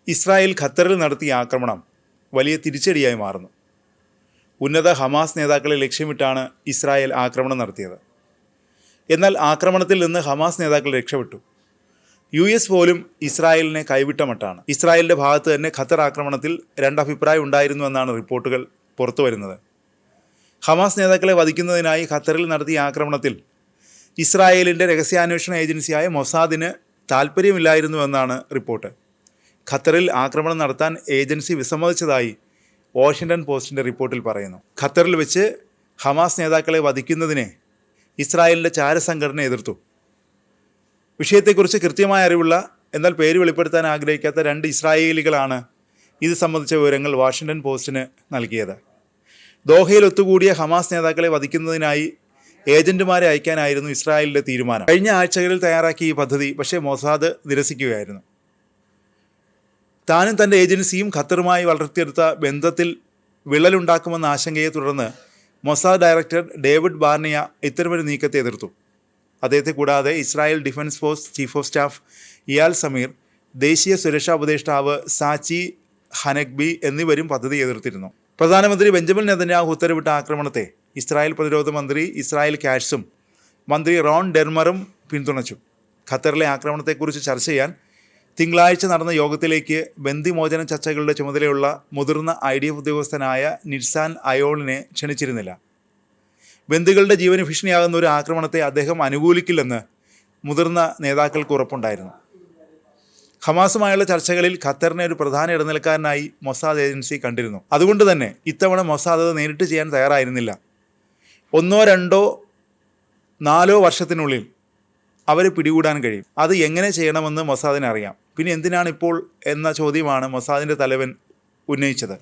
Israel ഖത്തറിൽ നടത്തിയ ആക്രമണം വലിയ തിരിച്ചടിയായി മാറുന്നു. ഉന്നത ഹമാസ് നേതാക്കളെ ലക്ഷ്യമിട്ടാണ് ഇസ്രായേൽ ആക്രമണം നടത്തിയത്. എന്നാൽ ആക്രമണത്തിൽ നിന്ന് ഹമാസ് നേതാക്കൾ രക്ഷപ്പെട്ടു. US പോലും ഇസ്രായേലിനെ കൈവിട്ട മട്ടാണ്. ഇസ്രായേലിൻ്റെ ഭാഗത്ത് തന്നെ ഖത്തർ ആക്രമണത്തിൽ രണ്ടഭിപ്രായം ഉണ്ടായിരുന്നുവെന്നാണ് റിപ്പോർട്ടുകൾ പുറത്തു വരുന്നത്. ഹമാസ് നേതാക്കളെ വധിക്കുന്നതിനായി ഖത്തറിൽ നടത്തിയ ആക്രമണത്തിൽ ഇസ്രായേലിൻ്റെ രഹസ്യാന്വേഷണ ഏജൻസിയായ മൊസാദിന് താൽപ്പര്യമില്ലായിരുന്നുവെന്നാണ് റിപ്പോർട്ട്. ഖത്തറിൽ ആക്രമണം നടത്താൻ ഏജൻസി വിസമ്മതിച്ചതായി വാഷിംഗ്ടൺ പോസ്റ്റിൻ്റെ റിപ്പോർട്ടിൽ പറയുന്നു. ഖത്തറിൽ വെച്ച് ഹമാസ് നേതാക്കളെ വധിക്കുന്നതിനെ ഇസ്രായേലിൻ്റെ ചാരസംഘടന എതിർത്തു. വിഷയത്തെക്കുറിച്ച് കൃത്യമായ അറിവുള്ള എന്നാൽ പേര് വെളിപ്പെടുത്താൻ ആഗ്രഹിക്കാത്ത 2 ഇസ്രായേലികളാണ് ഇത് സംബന്ധിച്ച വിവരങ്ങൾ വാഷിംഗ്ടൺ പോസ്റ്റിന് നൽകിയത്. ദോഹയിൽ ഒത്തുകൂടിയ ഹമാസ് നേതാക്കളെ വധിക്കുന്നതിനായി ഏജന്റുമാരെ അയക്കാനായിരുന്നു ഇസ്രായേലിൻ്റെ തീരുമാനം. കഴിഞ്ഞ ആഴ്ചകളിൽ തയ്യാറാക്കിയ ഈ പദ്ധതി പക്ഷേ മൊസാദ് നിരസിക്കുകയായിരുന്നു. താനും തൻ്റെ ഏജൻസിയും ഖത്തറുമായി വളർത്തിയെടുത്ത ബന്ധത്തിൽ വിള്ളലുണ്ടാക്കുമെന്ന ആശങ്കയെ തുടർന്ന് മൊസാദ് ഡയറക്ടർ ഡേവിഡ് ബാർണിയ ഇത്തരമൊരു നീക്കത്തെ എതിർത്തു. അദ്ദേഹത്തെ കൂടാതെ Israel defence force chief of staff Eyal Zamir, ദേശീയ സുരക്ഷാ ഉപദേഷ്ടാവ് സാച്ചി ഹനഗ്ബി എന്നിവരും പദ്ധതി എതിർത്തിരുന്നു. പ്രധാനമന്ത്രി ബെഞ്ചമിൻ നെതന്യാഹു ഉത്തരവിട്ട ആക്രമണത്തെ ഇസ്രായേൽ പ്രതിരോധ മന്ത്രി ഇസ്രായേൽ കാറ്റ്സും മന്ത്രി റോൺ ഡെർമറും പിന്തുണച്ചു. ഖത്തറിലെ ആക്രമണത്തെക്കുറിച്ച് ചർച്ച ചെയ്യാൻ തിങ്കളാഴ്ച നടന്ന യോഗത്തിലേക്ക് ബന്ദിമോചന ചർച്ചകളുടെ ചുമതലയുള്ള മുതിർന്ന IDF ഉദ്യോഗസ്ഥനായ നിറ്റ്സാൻ അയോളിനെ ക്ഷണിച്ചിരുന്നില്ല. ബന്ദികളുടെ ജീവന് ഭീഷണിയാകുന്ന ഒരു ആക്രമണത്തെ അദ്ദേഹം അനുകൂലിക്കില്ലെന്ന് മുതിർന്ന നേതാക്കൾക്ക് ഉറപ്പുണ്ടായിരുന്നു. ഹമാസുമായുള്ള ചർച്ചകളിൽ ഖത്തറിനെ ഒരു പ്രധാന ഇടനിലക്കാരനായി മൊസാദ് ഏജൻസി കണ്ടിരുന്നു. അതുകൊണ്ട് തന്നെ ഇത്തവണ മൊസാദ് അത് നേരിട്ട് ചെയ്യാൻ തയ്യാറായിരുന്നില്ല. 1, 2, 4 വർഷത്തിനുള്ളിൽ അവരെ പിടികൂടാൻ കഴിയും. അത് എങ്ങനെ ചെയ്യണമെന്ന് മൊസാദിന് അറിയാം. പിന്നെ എന്തിനാണ് ഇപ്പോൾ എന്ന ചോദ്യമാണ് മൊസാദിൻ്റെ തലവൻ ഉന്നയിച്ചത്.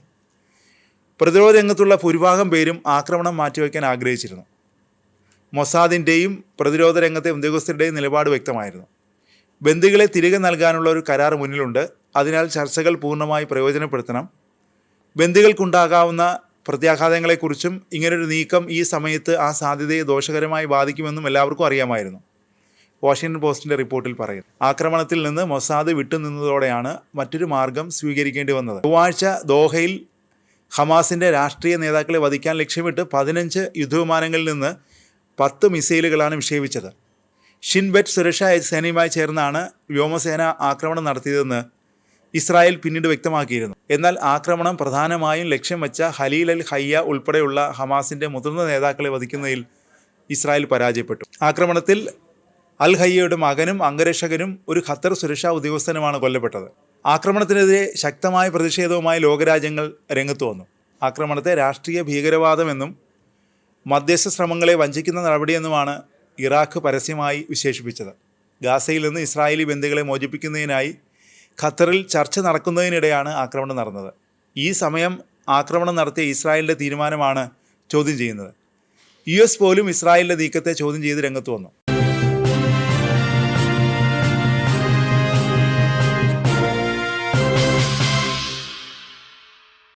പ്രതിരോധ രംഗത്തുള്ള ഭൂരിഭാഗം പേരും ആക്രമണം മാറ്റിവെക്കാൻ ആഗ്രഹിച്ചിരുന്നു. മൊസാദിൻ്റെയും പ്രതിരോധ രംഗത്തെ ഉദ്യോഗസ്ഥരുടെയും നിലപാട് വ്യക്തമായിരുന്നു. ബന്ദികളെ തിരികെ നൽകാനുള്ള ഒരു കരാർ മുന്നിലുണ്ട്. അതിനാൽ ചർച്ചകൾ പൂർണ്ണമായി പ്രയോജനപ്പെടുത്തണം. ബന്ദികൾക്കുണ്ടാകാവുന്ന പ്രത്യാഘാതങ്ങളെക്കുറിച്ചും ഇങ്ങനൊരു നീക്കം ഈ സമയത്ത് ആ സാധ്യതയെ ദോഷകരമായി ബാധിക്കുമെന്നും എല്ലാവർക്കും അറിയാമായിരുന്നു. വാഷിംഗ്ടൺ പോസ്റ്റിൻ്റെ റിപ്പോർട്ടിൽ പറയുന്നു. ആക്രമണത്തിൽ നിന്ന് മൊസാദ് വിട്ടുനിന്നതോടെയാണ് മറ്റൊരു മാർഗം സ്വീകരിക്കേണ്ടി വന്നത്. ചൊവ്വാഴ്ച ദോഹയിൽ ഹമാസിൻ്റെ രാഷ്ട്രീയ നേതാക്കളെ വധിക്കാൻ ലക്ഷ്യമിട്ട് 15 യുദ്ധവിമാനങ്ങളിൽ നിന്ന് 10 മിസൈലുകളാണ് വിക്ഷേപിച്ചത്. ഷിൻബെറ്റ് സുരക്ഷാ സേനയുമായി ചേർന്നാണ് വ്യോമസേന ആക്രമണം നടത്തിയതെന്ന് ഇസ്രായേൽ പിന്നീട് വ്യക്തമാക്കിയിരുന്നു. എന്നാൽ ആക്രമണം പ്രധാനമായും ലക്ഷ്യം വെച്ച ഖലീൽ അൽ ഹയ്യ ഉൾപ്പെടെയുള്ള ഹമാസിൻ്റെ മുതിർന്ന നേതാക്കളെ വധിക്കുന്നതിൽ ഇസ്രായേൽ പരാജയപ്പെട്ടു. ആക്രമണത്തിൽ അൽ ഹയ്യയുടെ മകനും അംഗരക്ഷകനും ഒരു ഖത്തർ സുരക്ഷാ ഉദ്യോഗസ്ഥനുമാണ് കൊല്ലപ്പെട്ടത്. ആക്രമണത്തിനെതിരെ ശക്തമായ പ്രതിഷേധവുമായി ലോകരാജ്യങ്ങൾ രംഗത്ത് വന്നു. ആക്രമണത്തെ രാഷ്ട്രീയ ഭീകരവാദമെന്നും മധ്യസ്ഥ ശ്രമങ്ങളെ വഞ്ചിക്കുന്ന നടപടിയെന്നുമാണ് ഇറാഖ് പരസ്യമായി വിശേഷിപ്പിച്ചത്. ഗാസയിൽ നിന്ന് ഇസ്രായേലി ബന്ദികളെ മോചിപ്പിക്കുന്നതിനായി ഖത്തറിൽ ചർച്ച നടക്കുന്നതിനിടെയാണ് ആക്രമണം നടന്നത്. ഈ സമയം ആക്രമണം നടത്തിയ ഇസ്രായേലിൻ്റെ തീരുമാനമാണ് ചോദ്യം ചെയ്യുന്നത്. US പോലും ഇസ്രായേലിൻ്റെ നീക്കത്തെ ചോദ്യം ചെയ്ത് രംഗത്ത് വന്നു.